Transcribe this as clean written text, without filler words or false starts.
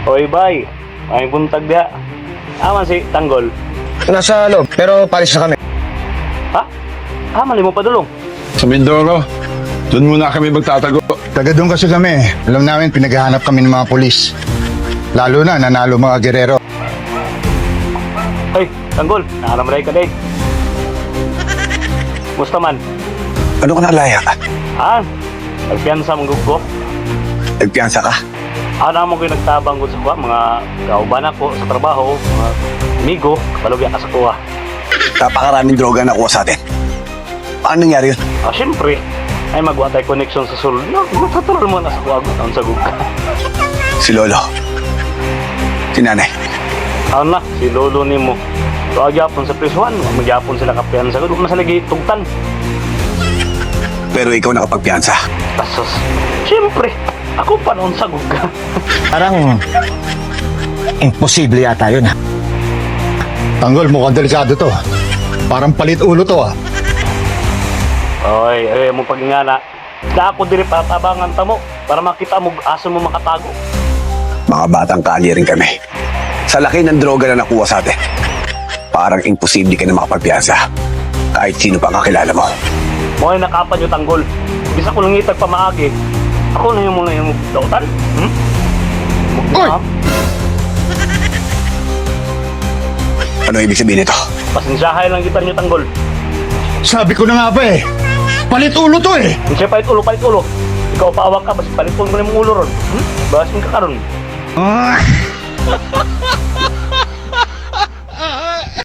Oy, bay. May buntag dia. Aman si Tanggol. Nasa loob, pero palis na kami. Ha? Mali mo pa dulong. Sa Mindoro, doon muna kami magtatago. Taga doon kasi kami. Alam namin, pinaghahanap kami ng mga polis. Lalo na, nanalo mga gerero. Hoy, Tanggol. Nakaramray ka din. Musta man? Ano ka nalaya? Nagpiyansa mong guggo. Nagpiyansa ka? Ano mo kayo nagtabang ko sa kuha, mga kauban ako sa trabaho, mga amigo, kapalugyan ka sa kuha. Napakaraming droga na kuha sa atin. Paano nangyari yun? Siyempre, ay magwa tayo connection sa sulod. No, natural mo na sa kuha, ang sagog ka. Si Lolo. Si Nanay. Ano na, si Lolo ni mo. Magyapon sa prisuhan, magyapon sila kapiyansa. Huwag na sila gitugtan. Pero ikaw nakapagpiyansa. Tasos, siyempre, ako pa noon sagog ka. Parang imposible yata yun, ha? Tanggol, mukhang delikado to. Parang palit ulo to, ah. Oy, mo pagingana. Na ako diri patabangan ta mo para makita mo aso mo makatago. Mga batang kalye rin kami. Sa laki ng droga na nakuha sa atin, parang imposible ka na makapagpiyansa. Kahit sino pa kakilala mo. Mo ay nakapan yung Tanggol. Bisa ko lang itag pamaagi. Ako na yung muna yung dautan. Oy! Ano ibig sabihin nito? Pasensyahay lang kita niyo Tanggol. Sabi ko na nga ba eh. Palit ulo to eh. Kung siya palit ulo, palit ulo. Ikaw paawag ka, basta paliton mo na yung ulo ron. Basin ka karon.